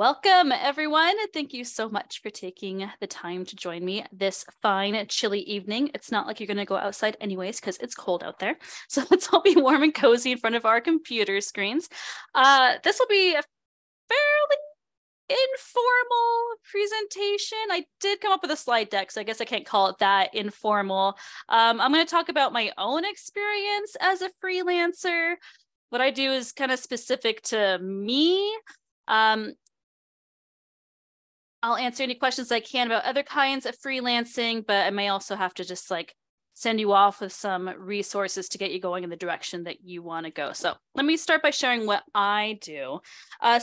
Welcome, everyone. Thank you so much for taking the time to join me this fine, chilly evening. It's not like you're going to go outside anyways because it's cold out there. So let's all be warm and cozy in front of our computer screens. This will be a fairly informal presentation. I did come up with a slide deck, so I guess I can't call it that informal. I'm going to talk about my own experience as a freelancer. What I do is kind of specific to me. I'll answer any questions I can about other kinds of freelancing, but I may also have to just send you off with some resources to get you going in the direction that you want to go. So let me start by sharing what I do.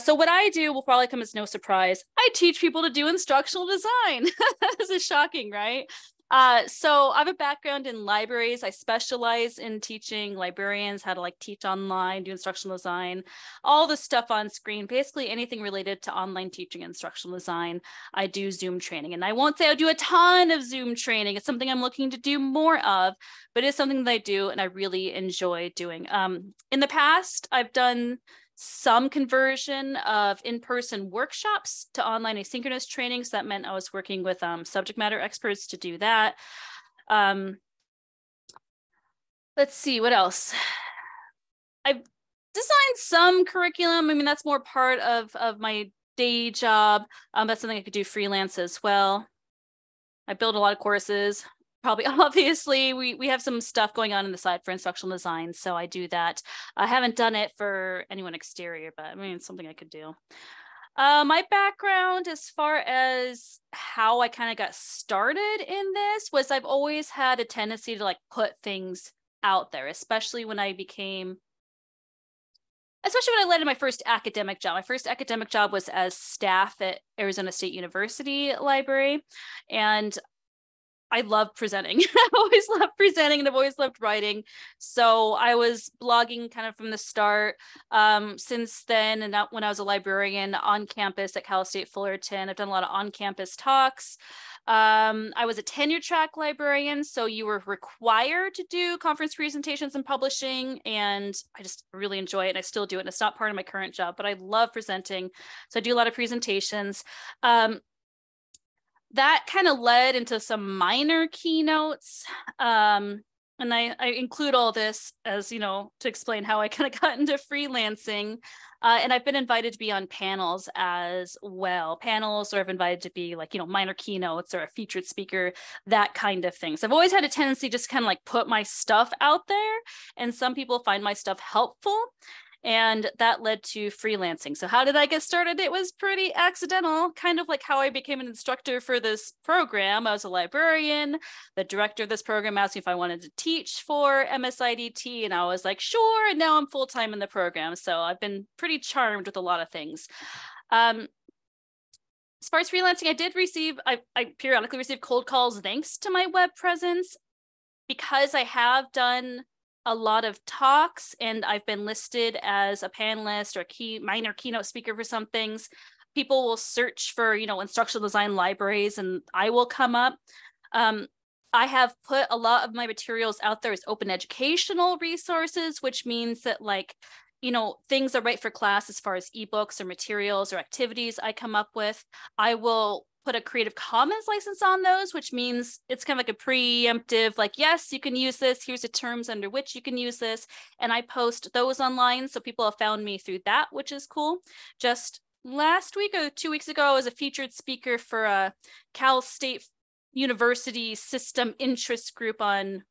So what I do will probably come as no surprise. I teach people to do instructional design. This is shocking, right? So I have a background in libraries. I specialize in teaching librarians how to teach online, do instructional design, all the stuff on screen, basically anything related to online teaching and instructional design. I do Zoom training, and I won't say I do a ton of Zoom training. It's something I'm looking to do more of, but it's something that I do and I really enjoy doing. In the past, I've done some conversion of in-person workshops to online asynchronous training. So that meant I was working with subject matter experts to do that. Let's see, what else? I've designed some curriculum. I mean, that's more part of my day job. That's something I could do freelance as well. I build a lot of courses. Probably, obviously, we have some stuff going on the side for instructional design, so I do that. I haven't done it for anyone exterior, but I mean, it's something I could do. My background as far as how I kind of got started in this was I've always had a tendency to put things out there, especially when I landed my first academic job. My first academic job was as staff at Arizona State University Library, and I love presenting. I've always loved presenting and I've always loved writing. So I was blogging kind of from the start. Since then, and when I was a librarian on campus at Cal State Fullerton, I've done a lot of on-campus talks. I was a tenure track librarian, so you were required to do conference presentations and publishing, and I just really enjoy it, and I still do it, and it's not part of my current job, but I love presenting, so I do a lot of presentations. That kind of led into some minor keynotes. And I include all this as, to explain how I kind of got into freelancing. And I've been invited to be on panels as well. Panels, or I've invited to be minor keynotes or a featured speaker, that kind of thing. So I've always had a tendency just kind of put my stuff out there. And some people find my stuff helpful. And that led to freelancing. So how did I get started? It was pretty accidental, kind of like how I became an instructor for this program. I was a librarian. The director of this program asked me if I wanted to teach for MSIDT, and I was like, sure. And now I'm full-time in the program. So I've been pretty charmed with a lot of things. As far as freelancing, I periodically receive cold calls thanks to my web presence, because I have done a lot of talks and I've been listed as a panelist or a minor keynote speaker for some things. People will search for, instructional design libraries, and I will come up. I have put a lot of my materials out there as open educational resources, which means that things are right for class as far as ebooks or materials or activities I come up with. I will put a Creative Commons license on those, which means it's kind of like a preemptive, yes, you can use this. Here's the terms under which you can use this. And I post those online. So people have found me through that, which is cool. Just last week or 2 weeks ago, I was a featured speaker for a Cal State University system interest group on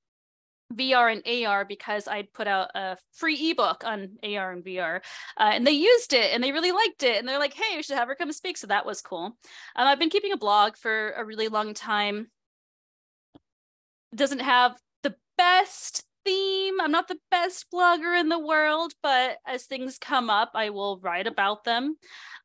VR and AR, because I'd put out a free ebook on AR and VR, and they used it and they really liked it, and they're like, hey, we should have her come speak. So that was cool. I've been keeping a blog for a really long time. It doesn't have the best theme. I'm not the best blogger in the world, but as things come up, I will write about them.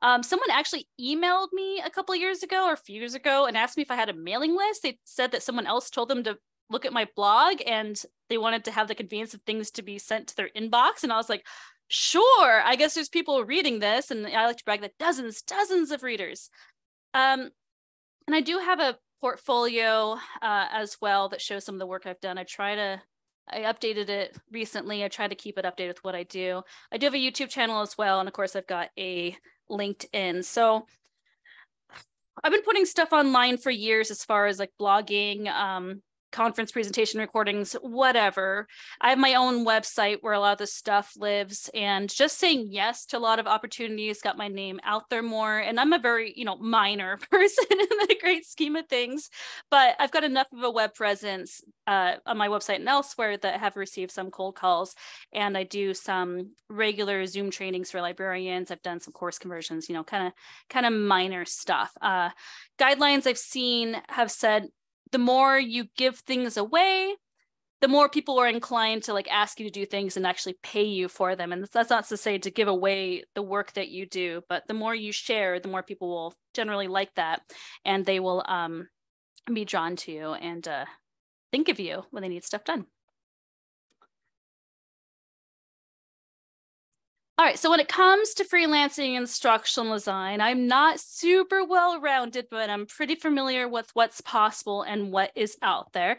Someone actually emailed me a couple of years ago or a few years ago and asked me if I had a mailing list. They said that someone else told them to look at my blog and they wanted to have the convenience of things to be sent to their inbox. And I was like, sure, I guess there's people reading this. And I like to brag that dozens of readers. And I do have a portfolio as well that shows some of the work I've done. I updated it recently. I try to keep it updated with what I do. I do have a YouTube channel as well. And of course, I've got a LinkedIn. So I've been putting stuff online for years as far as like blogging, conference presentation recordings, whatever. I have my own website where a lot of this stuff lives, and just saying yes to a lot of opportunities got my name out there more. And I'm a very, minor person in the great scheme of things, but I've got enough of a web presence on my website and elsewhere that have received some cold calls. And I do some regular Zoom trainings for librarians. I've done some course conversions, kind of minor stuff. Guidelines I've seen have said the more you give things away, the more people are inclined to like ask you to do things and actually pay you for them. And that's not to say to give away the work that you do, but the more you share, the more people will generally like that, and they will be drawn to you and think of you when they need stuff done. All right, so when it comes to freelancing instructional design, I'm not super well-rounded, but I'm pretty familiar with what's possible and what is out there.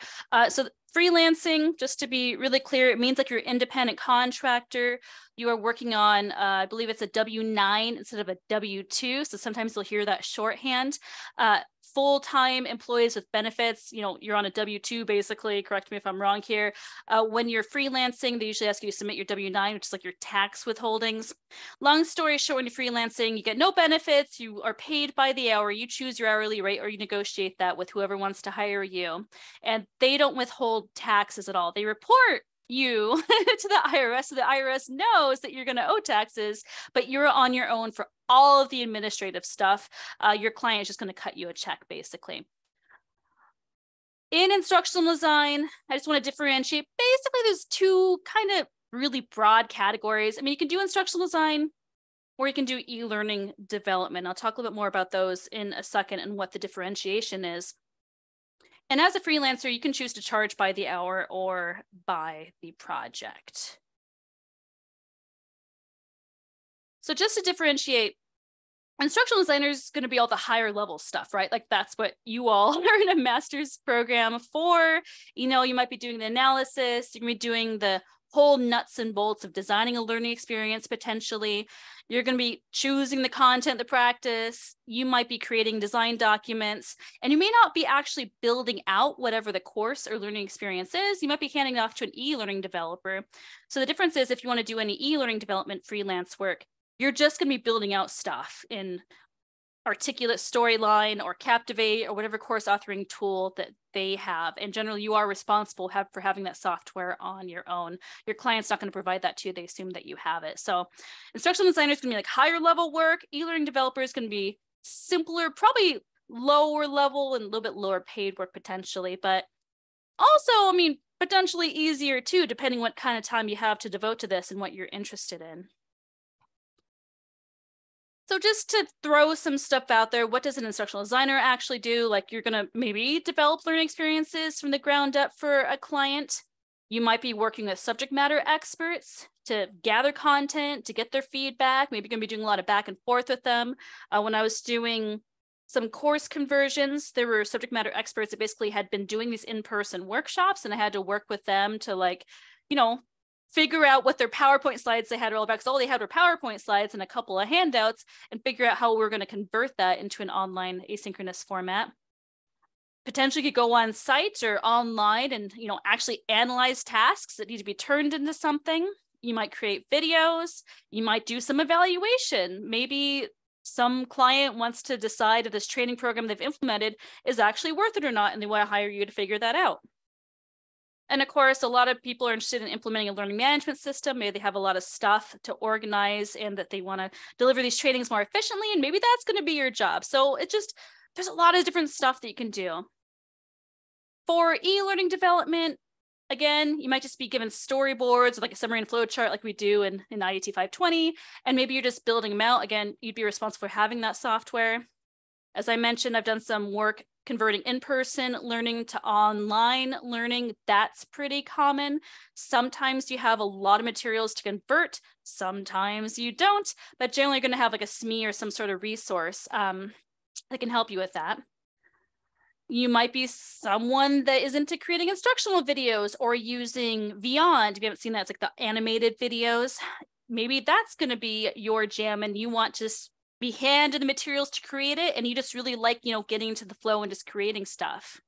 So freelancing, just to be really clear, it means like you're an independent contractor. You are working on, I believe it's a W-9 instead of a W-2. So sometimes you'll hear that shorthand. Full-time employees with benefits, you're on a W-2 basically, correct me if I'm wrong here. When you're freelancing, they usually ask you to submit your W-9, which is like your tax withholdings. Long story short, when you're freelancing, you get no benefits, you are paid by the hour, you choose your hourly rate or you negotiate that with whoever wants to hire you. And they don't withhold taxes at all. They report you to the IRS, so the IRS knows that you're going to owe taxes, but you're on your own for all of the administrative stuff. Your client is just going to cut you a check, basically. In instructional design, I just want to differentiate. Basically, there's two kind of really broad categories. I mean, you can do instructional design or you can do e-learning development. I'll talk a little bit more about those in a second and what the differentiation is. And as a freelancer, you can choose to charge by the hour or by the project. So just to differentiate, instructional designer is going to be all the higher level stuff, right? Like that's what you all are in a master's program for. You might be doing the analysis, you're going to be doing the whole nuts and bolts of designing a learning experience potentially. You're going to be choosing the content, the practice. You might be creating design documents, and you may not be actually building out whatever the course or learning experience is. You might be handing it off to an e-learning developer. So the difference is if you want to do any e-learning development freelance work, you're just going to be building out stuff in Articulate Storyline or Captivate or whatever course authoring tool that they have. And generally you are responsible for having that software on your own. Your client's not going to provide that to you. They assume that you have it. So instructional designer is going to be like higher level work. E-learning developer is going to be simpler, probably lower level and a little bit lower paid work potentially, but also, potentially easier too, depending what kind of time you have to devote to this and what you're interested in. So just to throw some stuff out there, what does an instructional designer actually do? Like you're going to maybe develop learning experiences from the ground up for a client. You might be working with subject matter experts to gather content, to get their feedback. Maybe you're going to be doing a lot of back and forth with them. When I was doing some course conversions, there were subject matter experts that basically had been doing these in-person workshops, and I had to work with them to figure out what their PowerPoint slides they had were all about, because all they had were PowerPoint slides and a couple of handouts, and figure out how we're going to convert that into an online asynchronous format. Potentially could go on site or online and actually analyze tasks that need to be turned into something. You might create videos. You might do some evaluation. Maybe some client wants to decide if this training program they've implemented is actually worth it or not, and they want to hire you to figure that out. And of course, a lot of people are interested in implementing a learning management system. Maybe they have a lot of stuff to organize and that they want to deliver these trainings more efficiently. And maybe that's going to be your job. So there's a lot of different stuff that you can do. For e-learning development, again, you might just be given storyboards, like a summary and flow chart like we do in IET 520. And maybe you're just building them out. Again, you'd be responsible for having that software. As I mentioned, I've done some work converting in-person learning to online learning. That's pretty common. Sometimes you have a lot of materials to convert. Sometimes you don't, but generally you're going to have like a SME or some sort of resource that can help you with that. You might be someone that is into creating instructional videos or using Beyond. If you haven't seen that, it's like the animated videos. Maybe that's going to be your jam and you want to be handed the materials to create it, and you just really like, getting into the flow and just creating stuff.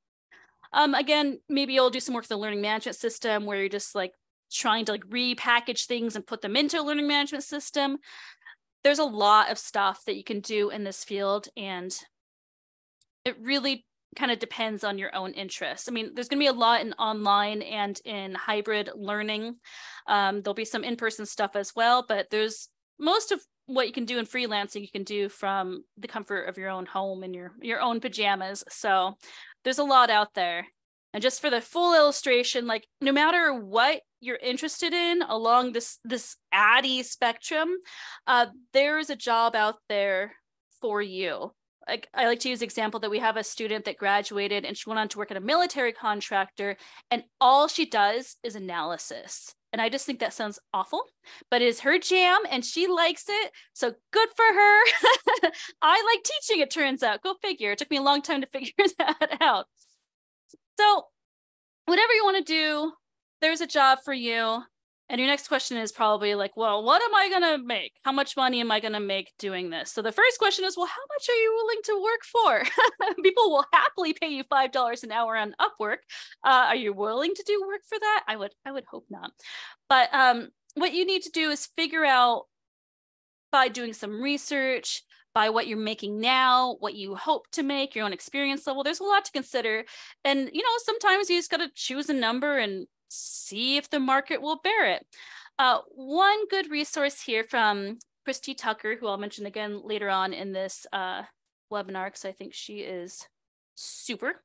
Again, maybe you'll do some work with the learning management system where you're just like trying to like repackage things and put them into a learning management system. There's a lot of stuff that you can do in this field, and it really kind of depends on your own interests. I mean, there's going to be a lot in online and in hybrid learning. There'll be some in-person stuff as well, but there's most of what you can do in freelancing, you can do from the comfort of your own home and your own pajamas. So there's a lot out there. And just for the full illustration, like no matter what you're interested in along this ADDIE spectrum, there's a job out there for you. Like I like to use the example that we have a student that graduated and she went on to work at a military contractor, and all she does is analysis. And I just think that sounds awful, but it is her jam and she likes it. So good for her. I like teaching, it turns out. Go figure. It took me a long time to figure that out. So whatever you want to do, there's a job for you. And your next question is probably like, well, what am I going to make? How much money am I going to make doing this? So the first question is, well, how much are you willing to work for? People will happily pay you $5 an hour on Upwork. Are you willing to do work for that? I would hope not. But what you need to do is figure out by doing some research, by what you're making now, what you hope to make, your own experience level. There's a lot to consider. And, sometimes you just got to choose a number and see if the market will bear it. One good resource here from Christy Tucker, who I'll mention again later on in this webinar, because I think she is super.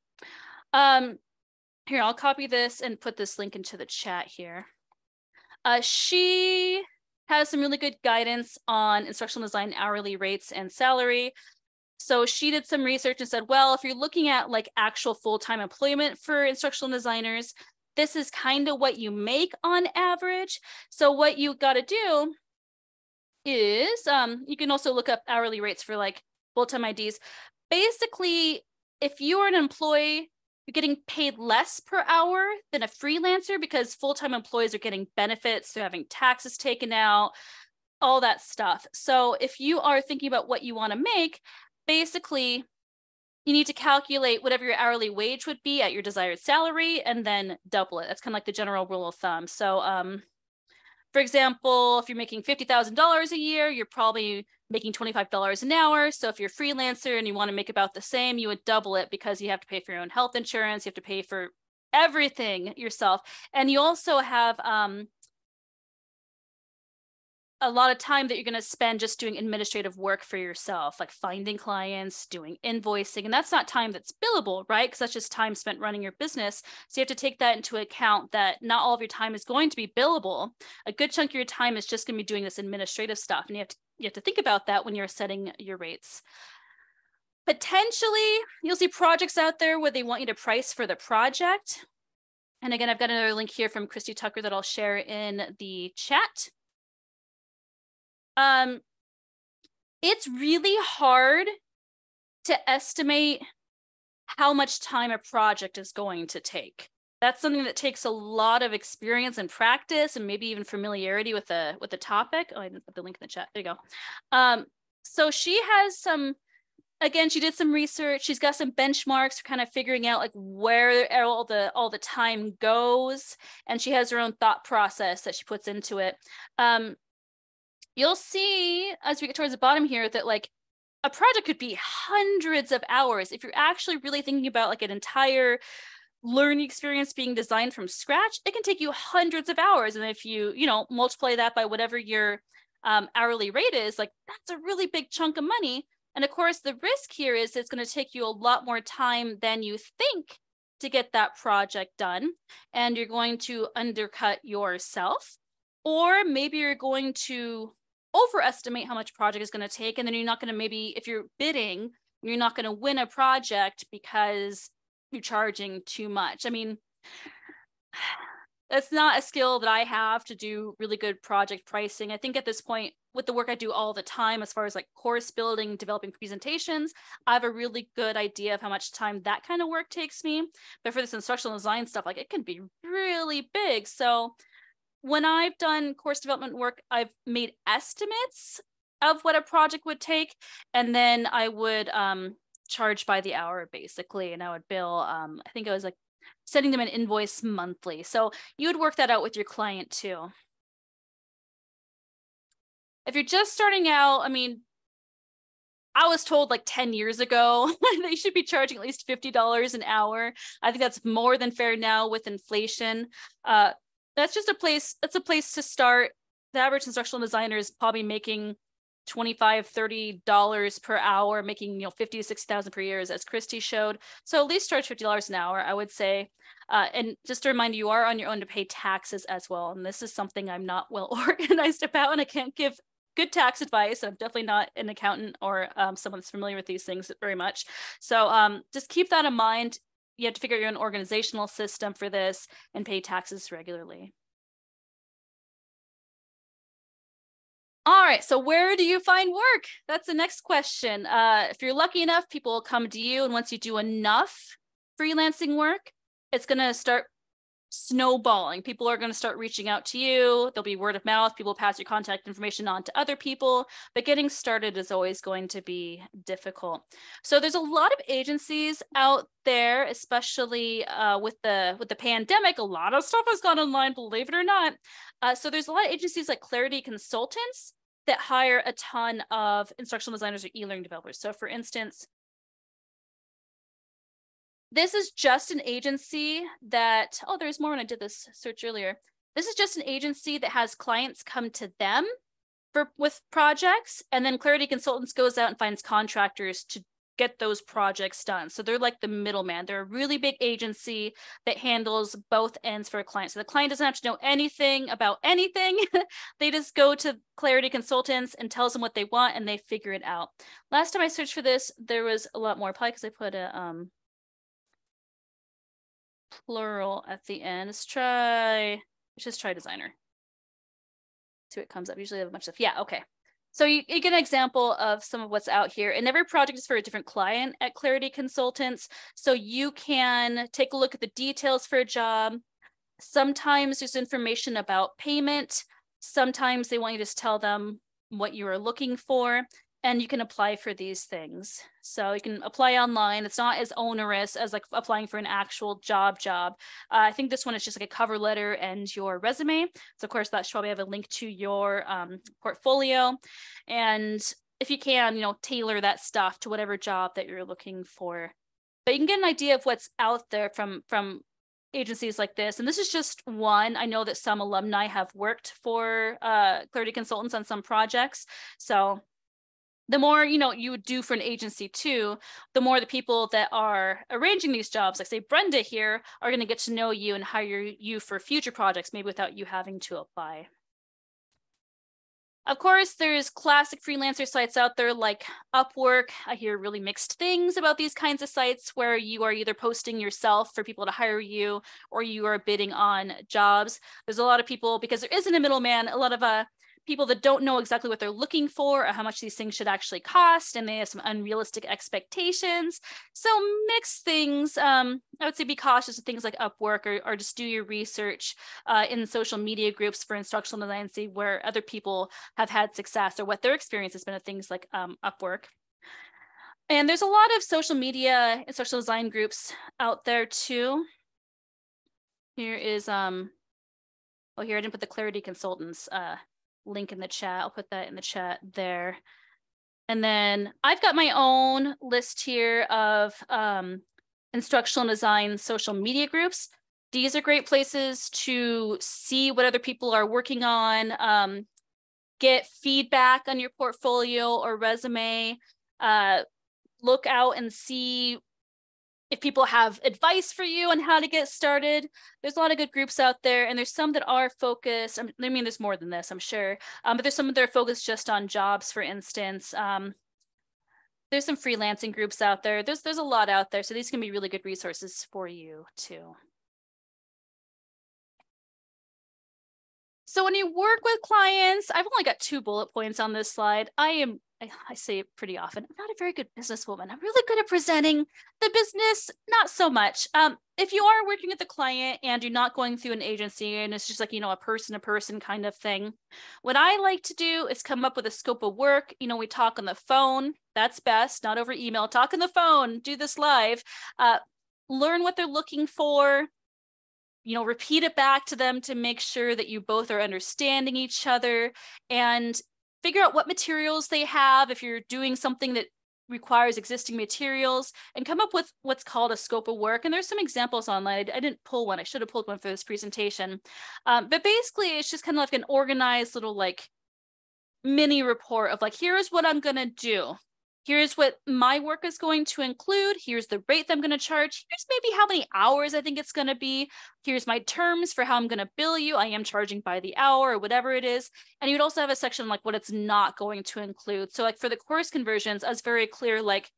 Here, I'll copy this and put this link into the chat here. She has some really good guidance on instructional design hourly rates and salary. So she did some research and said, well, if you're looking at like actual full-time employment for instructional designers, this is kind of what you make on average. So what you got to do is you can also look up hourly rates for like full-time IDs. Basically, if you're an employee, you're getting paid less per hour than a freelancer because full-time employees are getting benefits, they're having taxes taken out, all that stuff. So if you are thinking about what you want to make, basically, you need to calculate whatever your hourly wage would be at your desired salary and then double it. That's kind of like the general rule of thumb. So for example, if you're making $50,000 a year, you're probably making $25 an hour. So if you're a freelancer and you want to make about the same, you would double it because you have to pay for your own health insurance. You have to pay for everything yourself. And you also have a lot of time that you're going to spend just doing administrative work for yourself, like finding clients, doing invoicing. And that's not time that's billable, right? Because that's just time spent running your business. So you have to take that into account that not all of your time is going to be billable. A good chunk of your time is just going to be doing this administrative stuff. And you have to think about that when you're setting your rates. Potentially, you'll see projects out there where they want you to price for the project. And again, I've got another link here from Christy Tucker that I'll share in the chat. It's really hard to estimate how much time a project is going to take. That's something that takes a lot of experience and practice and maybe even familiarity with the topic. Oh, I didn't put the link in the chat. There you go. So she has some, again, she did some research. She's got some benchmarks for kind of figuring out like where all the time goes. And she has her own thought process that she puts into it. You'll see as we get towards the bottom here that like a project could be hundreds of hours. If you're actually really thinking about like an entire learning experience being designed from scratch, it can take you hundreds of hours. And if you multiply that by whatever your hourly rate is, like that's a really big chunk of money. And of course, the risk here is it's going to take you a lot more time than you think to get that project done. And you're going to undercut yourself, or maybe you're going to overestimate how much project is going to take. And then you're not going to, maybe if you're bidding, you're not going to win a project because you're charging too much. I mean, that's not a skill that I have to do really good project pricing. I think at this point, with the work I do all the time, as far as like course building, developing presentations, I have a really good idea of how much time that kind of work takes me. But for this instructional design stuff, like it can be really big. So when I've done course development work, I've made estimates of what a project would take. And then I would charge by the hour, basically. And I would bill, I think I was like sending them an invoice monthly. So you would work that out with your client too. If you're just starting out, I mean, I was told like 10 years ago they should be charging at least $50 an hour. I think that's more than fair now with inflation. That's just a place to start. The average instructional designer is probably making $25-$30 per hour, making 50 to 60,000 per year, as Christy showed. So at least charge $50 an hour, I would say. And just to remind you, you are on your own to pay taxes as well. And this is something I'm not well organized about, and I can't give good tax advice. I'm definitely not an accountant or someone that's familiar with these things very much. So just keep that in mind. You have to figure out your own organizational system for this and pay taxes regularly. All right, so where do you find work? That's the next question. If you're lucky enough, people will come to you, and once you do enough freelancing work, it's going to start snowballing. People are going to start reaching out to you. There'll be word of mouth. People pass your contact information on to other people, but getting started is always going to be difficult. So there's a lot of agencies out there, especially with the pandemic. A lot of stuff has gone online, believe it or not. So there's a lot of agencies like Clarity Consultants that hire a ton of instructional designers or e-learning developers. So for instance, this is just an agency that, oh, there's more when I did this search earlier. This is just an agency that has clients come to them with projects, and then Clarity Consultants goes out and finds contractors to get those projects done. So they're like the middleman. They're a really big agency that handles both ends for a client. So the client doesn't have to know anything about anything. They just go to Clarity Consultants and tells them what they want, and they figure it out. Last time I searched for this, there was a lot more, probably because I put a plural at the end. Let's just try designer. See what comes up. Usually I have a bunch of stuff. Yeah, okay. So you get an example of some of what's out here, and every project is for a different client at Clarity Consultants. So you can take a look at the details for a job. Sometimes there's information about payment. Sometimes they want you to just tell them what you are looking for, and you can apply for these things. So you can apply online. It's not as onerous as like applying for an actual job. I think this one is just like a cover letter and your resume. So of course that should probably have a link to your portfolio. And if you can, tailor that stuff to whatever job that you're looking for. But you can get an idea of what's out there from agencies like this. And this is just one. I know that some alumni have worked for Clarity Consultants on some projects. So the more you would do for an agency too, the more the people that are arranging these jobs, like say Brenda here, are going to get to know you and hire you for future projects, maybe without you having to apply. Of course, there's classic freelancer sites out there like Upwork. I hear really mixed things about these kinds of sites where you are either posting yourself for people to hire you or you are bidding on jobs. There's a lot of people, because there isn't a middleman, a lot of people that don't know exactly what they're looking for or how much these things should actually cost, and they have some unrealistic expectations. So mixed things. I would say be cautious with things like Upwork, or just do your research in social media groups for instructional design, see where other people have had success or what their experience has been at things like Upwork. And there's a lot of social media instructional design groups out there too. Here is, oh, here I didn't put the Clarity Consultants link in the chat. I'll put that in the chat there. And then I've got my own list here of instructional design social media groups. These are great places to see what other people are working on, get feedback on your portfolio or resume, look out and see if people have advice for you on how to get started. There's a lot of good groups out there, and there's some that are focused. I mean, there's more than this, I'm sure, but there's some that are focused just on jobs, for instance. There's some freelancing groups out there. There's a lot out there, so these can be really good resources for you too. So when you work with clients, I've only got 2 bullet points on this slide. I am I say it pretty often, I'm not a very good businesswoman. I'm really good at presenting the business, not so much. If you are working with the client and you're not going through an agency and it's just like, a person-to-person kind of thing, what I like to do is come up with a scope of work. We talk on the phone. That's best, not over email. Talk on the phone, do this live, learn what they're looking for, repeat it back to them to make sure that you both are understanding each other, and figure out what materials they have if you're doing something that requires existing materials, and come up with what's called a scope of work. And there's some examples online. I didn't pull one. I should have pulled one for this presentation. But basically, it's just kind of like an organized little like mini report of like, here's what I'm going to do. Here's what my work is going to include. Here's the rate that I'm going to charge. Here's maybe how many hours I think it's going to be. Here's my terms for how I'm going to bill you. I am charging by the hour or whatever it is. And you'd also have a section like what it's not going to include. So like for the course conversions, I was very clear, like,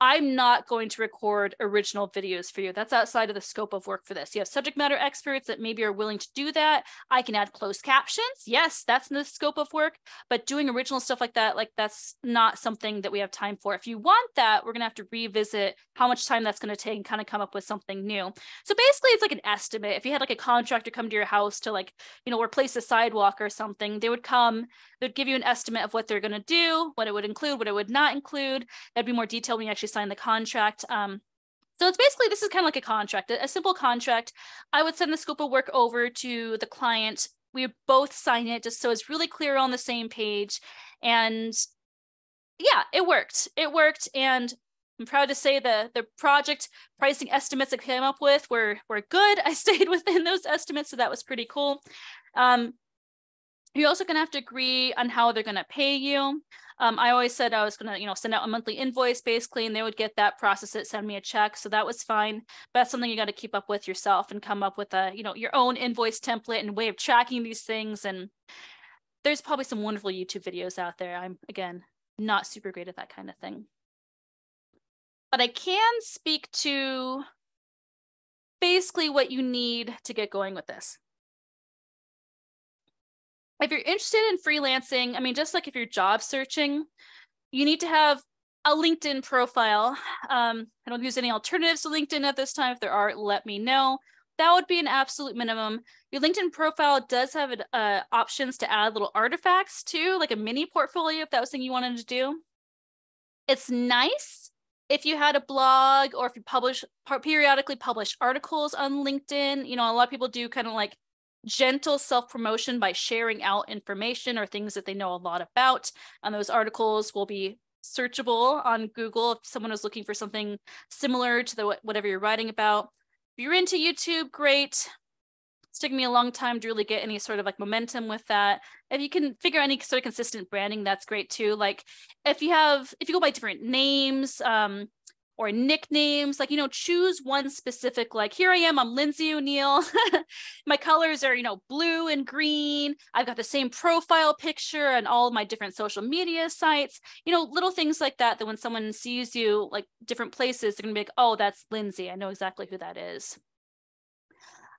I'm not going to record original videos for you. That's outside of the scope of work for this. You have subject matter experts that maybe are willing to do that. I can add closed captions. Yes, that's in the scope of work, but doing original stuff like that, like that's not something that we have time for. If you want that, we're going to have to revisit how much time that's going to take and kind of come up with something new. So basically it's like an estimate. If you had like a contractor come to your house to like, replace a sidewalk or something, they'd give you an estimate of what they're going to do, what it would include, what it would not include. That'd be more detailed when you actually sign the contract. So it's basically, this is kind of like a contract, a simple contract. I would send the scope of work over to the client. We would both sign it just so it's really clear on the same page. And yeah, it worked. And I'm proud to say the project pricing estimates I came up with were good. I stayed within those estimates, so that was pretty cool. You're also going to have to agree on how they're going to pay you. I always said I was going to, send out a monthly invoice basically, and they would get that, process it, send me a check. So that was fine. But that's something you got to keep up with yourself and come up with a, your own invoice template and way of tracking these things. And there's probably some wonderful YouTube videos out there. I'm, again, not super great at that kind of thing. But I can speak to basically what you need to get going with this. If you're interested in freelancing, I mean, just like if you're job searching, you need to have a LinkedIn profile. I don't use any alternatives to LinkedIn at this time. If there are, let me know. That would be an absolute minimum. Your LinkedIn profile does have options to add little artifacts too, like a mini portfolio if that was something you wanted to do. It's nice if you had a blog or if you periodically publish articles on LinkedIn. A lot of people do kind of like gentle self-promotion by sharing out information or things that they know a lot about. And those articles will be searchable on Google if someone is looking for something similar to whatever you're writing about. If you're into YouTube, great. It's taken me a long time to really get any sort of like momentum with that. If you can figure out any sort of consistent branding, that's great too. Like if you go by different names, or nicknames, like, choose one specific, like, here I am, I'm Lindsay O'Neill. My colors are, blue and green. I've got the same profile picture on all of my different social media sites, little things like that, that when someone sees you, like different places, they're gonna be like, oh, that's Lindsay. I know exactly who that is.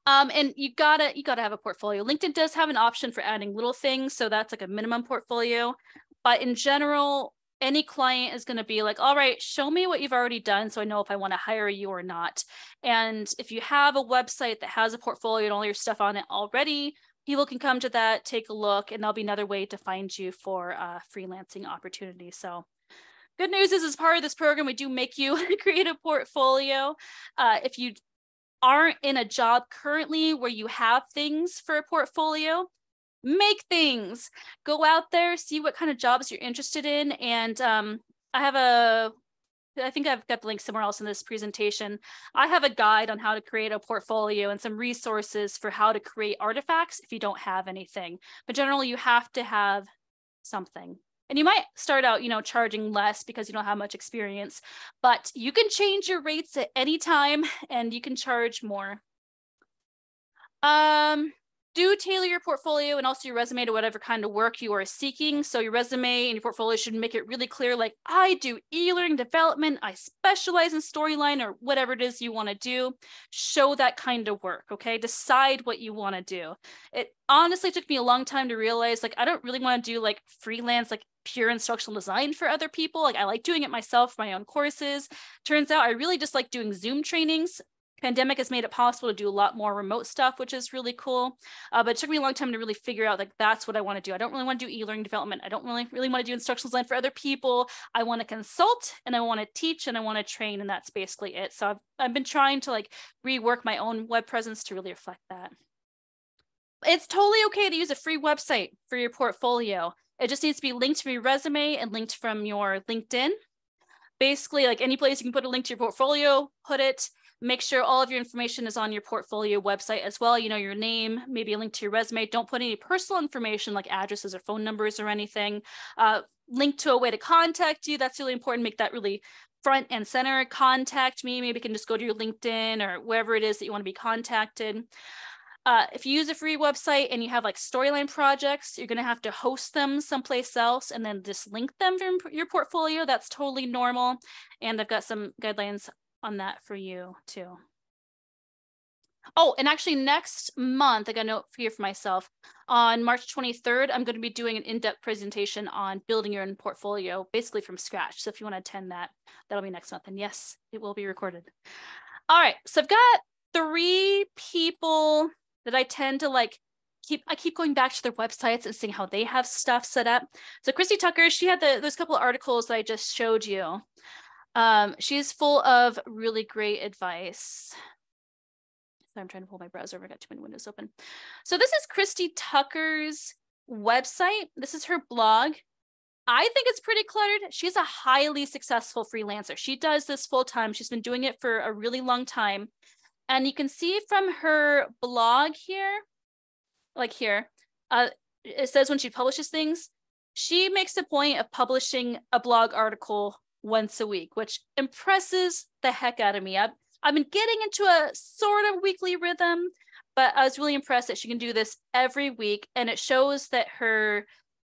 And you gotta have a portfolio. LinkedIn does have an option for adding little things. So that's like a minimum portfolio. But in general, any client is going to be like, all right, show me what you've already done so I know if I want to hire you or not. And if you have a website that has a portfolio and all your stuff on it already, people can come to that, take a look, and that'll be another way to find you for freelancing opportunities. So good news is, as part of this program, we do make you create a portfolio. If you aren't in a job currently where you have things for a portfolio, make things. Go out there, see what kind of jobs you're interested in. And I think I've got the link somewhere else in this presentation. I have a guide on how to create a portfolio and some resources for how to create artifacts if you don't have anything. But generally, you have to have something. And you might start out, charging less because you don't have much experience, but you can change your rates at any time and you can charge more. do tailor your portfolio and also your resume to whatever kind of work you are seeking. So your resume and your portfolio should make it really clear, like, I do e-learning development, I specialize in storyline, or whatever it is you want to do. Show that kind of work, okay? Decide what you want to do. It honestly took me a long time to realize, like, I don't really want to do like freelance, like pure instructional design for other people. Like, I like doing it myself for my own courses. Turns out I really just like doing Zoom trainings. Pandemic has made it possible to do a lot more remote stuff, which is really cool. But it took me a long time to really figure out, like, that's what I want to do. I don't really want to do e-learning development. I don't really want to do instructional design for other people. I want to consult and I want to teach and I want to train, and that's basically it. So I've been trying to like rework my own web presence to really reflect that. It's totally okay to use a free website for your portfolio. It just needs to be linked from your resume and linked from your LinkedIn. Basically, like any place you can put a link to your portfolio, put it. Make sure all of your information is on your portfolio website as well. You know, your name, maybe a link to your resume. Don't put any personal information like addresses or phone numbers or anything. Link to a way to contact you. That's really important. Make that really front and center. Contact me. Maybe you can just go to your LinkedIn or wherever it is that you want to be contacted. If you use a free website and you have like storyline projects, you're going to have to host them someplace else and then just link them from your portfolio. That's totally normal. And I've got some guidelines on that for you too. Oh, and actually next month, I got a note here for myself. On March 23rd, I'm going to be doing an in-depth presentation on building your own portfolio, basically from scratch. So if you want to attend that, that'll be next month. And yes, it will be recorded. All right, so I've got 3 people that I tend to like I keep going back to their websites and seeing how they have stuff set up. So Christy Tucker, she had those couple of articles that I just showed you. She's full of really great advice. So I'm trying to pull my browser over. I got too many windows open. So this is Christy Tucker's website. This is her blog. I think it's pretty cluttered. She's a highly successful freelancer. She does this full time. She's been doing it for a really long time. And you can see from her blog here, like here, it says when she publishes things, she makes a point of publishing a blog article once a week, which impresses the heck out of me. I've been getting into a sort of weekly rhythm, but I was really impressed that she can do this every week. And it shows that her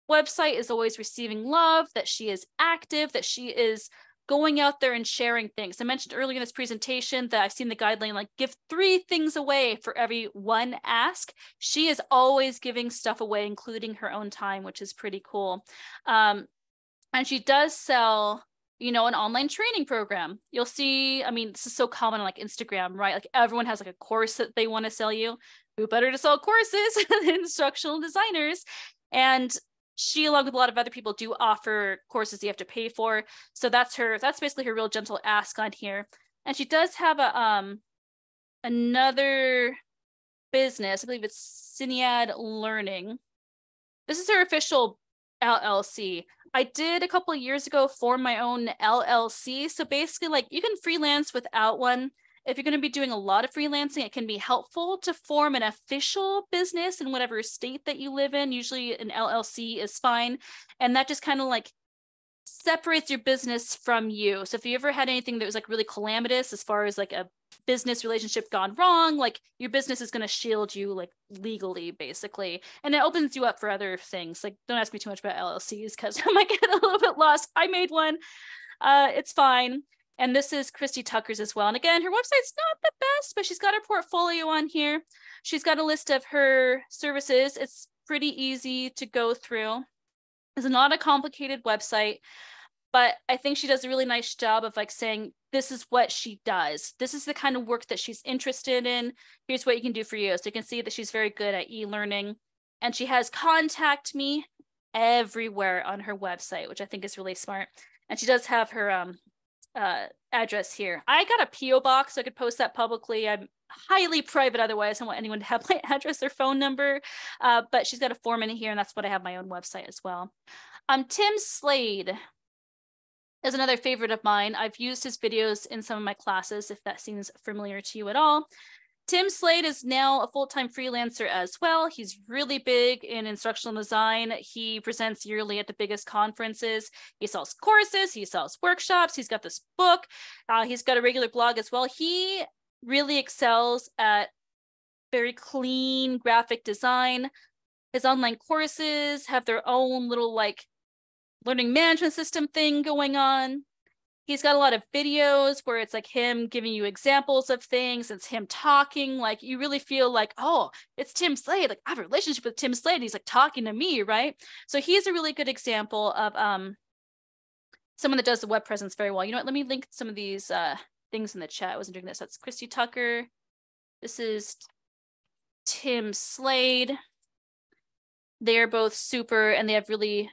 website is always receiving love, that she is active, that she is going out there and sharing things. I mentioned earlier in this presentation that I've seen the guideline, like give 3 things away for every 1 ask. She is always giving stuff away, including her own time, which is pretty cool. And she does sell, you know, an online training program. You'll see, I mean, this is so common on like Instagram, right? Like everyone has like a course that they want to sell you. Who better to sell courses than instructional designers? And she, along with a lot of other people, do offer courses you have to pay for. So that's basically her real gentle ask on here. And she does have another business. I believe it's elearning. This is her official LLC. I did a couple of years ago form my own LLC. So basically, like, you can freelance without one. If you're going to be doing a lot of freelancing, it can be helpful to form an official business in whatever state that you live in. Usually an LLC is fine. And that just kind of like separates your business from you. So if you ever had anything that was like really calamitous as far as like a business relationship gone wrong, like your business is going to shield you like legally, basically. And it opens you up for other things. Like, don't ask me too much about LLCs because I might get a little bit lost. I made one. It's fine. And this is Christy Tucker's as well. And again, her website's not the best, but she's got her portfolio on here. She's got a list of her services. It's pretty easy to go through. It's not a complicated website, but I think she does a really nice job of like saying, this is what she does. This is the kind of work that she's interested in. Here's what you can do for you. So you can see that she's very good at e-learning. And she has contact me everywhere on her website, which I think is really smart. And she does have her address here. I got a PO box, so I could post that publicly. I'm highly private otherwise. I don't want anyone to have my address or phone number, but she's got a form in here, and that's what I have my own website as well. Tim Slade is another favorite of mine. I've used his videos in some of my classes, if that seems familiar to you at all. Tim Slade is now a full-time freelancer as well. He's really big in instructional design. He presents yearly at the biggest conferences. He sells courses, he sells workshops, he's got this book, he's got a regular blog as well. He really excels at very clean graphic design. His online courses have their own little like learning management system thing going on. He's got a lot of videos where it's like him giving you examples of things. It's him talking. Like you really feel like, oh, it's Tim Slade. Like I have a relationship with Tim Slade. He's like talking to me, right? So he's a really good example of someone that does the web presence very well. You know what? Let me link some of these things in the chat. I wasn't doing this. That's Christy Tucker. This is Tim Slade. They're both super, and they have really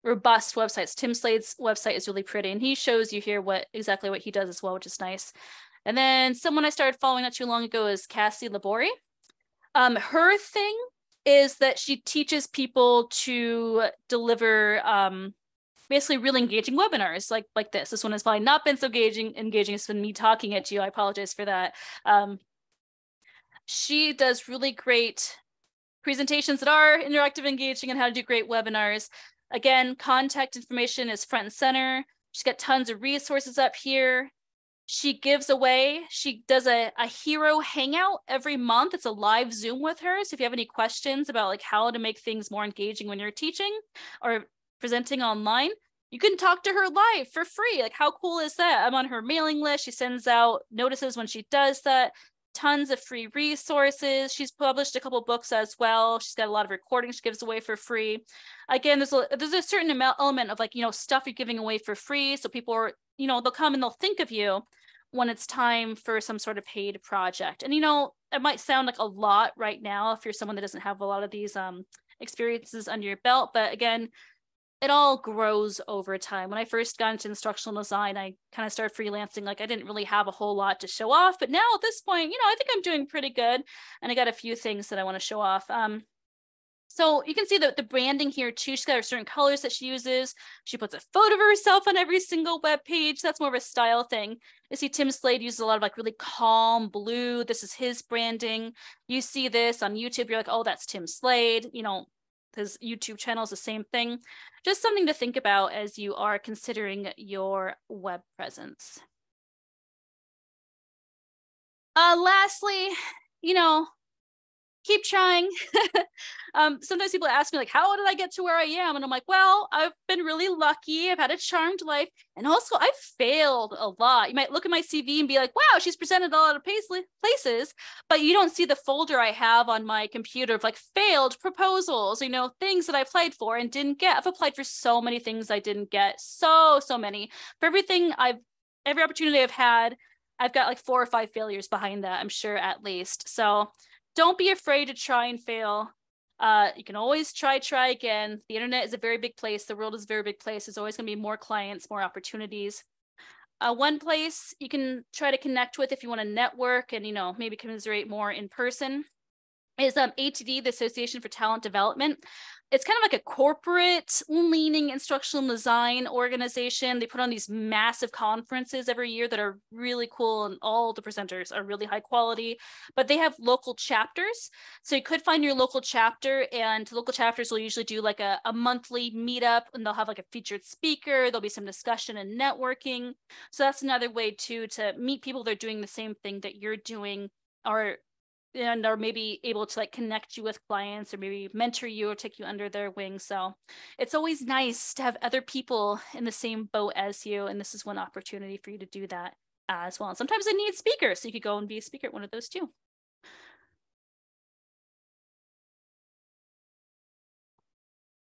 robust websites. Tim Slade's website is really pretty, and he shows you here exactly what he does as well, which is nice. And then someone I started following not too long ago is Cassie Labori. Her thing is that she teaches people to deliver basically really engaging webinars like this. This one has probably not been so engaging. It's been me talking at you. I apologize for that. She does really great presentations that are interactive, engaging, and how to do great webinars. Again, contact information is front and center. She's got tons of resources up here. She gives away, she does a hero hangout every month. It's a live Zoom with her. So if you have any questions about like how to make things more engaging when you're teaching or presenting online, you can talk to her live for free. Like how cool is that? I'm on her mailing list. She sends out notices when she does that. Tons of free resources. She's published a couple books as well. She's got a lot of recordings she gives away for free. Again, there's a certain element of like, you know, stuff you're giving away for free. So people are, you know, they'll come and they'll think of you when it's time for some sort of paid project. And, you know, it might sound like a lot right now if you're someone that doesn't have a lot of these experiences under your belt. But again, it all grows over time. When I first got into instructional design, I kind of started freelancing. Like I didn't really have a whole lot to show off, but now at this point, you know, I think I'm doing pretty good. And I got a few things that I want to show off. So you can see that the branding here too, she's got her certain colors that she uses. She puts a photo of herself on every single web page. That's more of a style thing. You see Tim Slade uses a lot of like really calm blue. This is his branding. You see this on YouTube, you're like, oh, that's Tim Slade. You know, his YouTube channel is the same thing. Just something to think about as you are considering your web presence. Lastly, you know, keep trying. Sometimes people ask me like, how did I get to where I am? And I'm like, well, I've been really lucky. I've had a charmed life. And also I've failed a lot. You might look at my CV and be like, wow, she's presented a lot of places, but you don't see the folder I have on my computer of like failed proposals, you know, things that I applied for and didn't get. I've applied for so many things I didn't get. So many. For every opportunity I've had, I've got like 4 or 5 failures behind that, I'm sure, at least. So don't be afraid to try and fail. You can always try again. The internet is a very big place. The world is a very big place. There's always going to be more clients, more opportunities. One place you can try to connect with if you want to network and, you know, maybe commiserate more in person is ATD, the Association for Talent Development. It's kind of like a corporate leaning instructional design organization. They put on these massive conferences every year that are really cool, and all the presenters are really high quality, but they have local chapters. So you could find your local chapter, and local chapters will usually do like a monthly meetup, and they'll have like a featured speaker. There'll be some discussion and networking. So that's another way too to meet people that are doing the same thing that you're doing, or maybe able to like connect you with clients or maybe mentor you or take you under their wing. So it's always nice to have other people in the same boat as you. And this is one opportunity for you to do that as well. And sometimes they need speakers. So you could go and be a speaker at one of those too.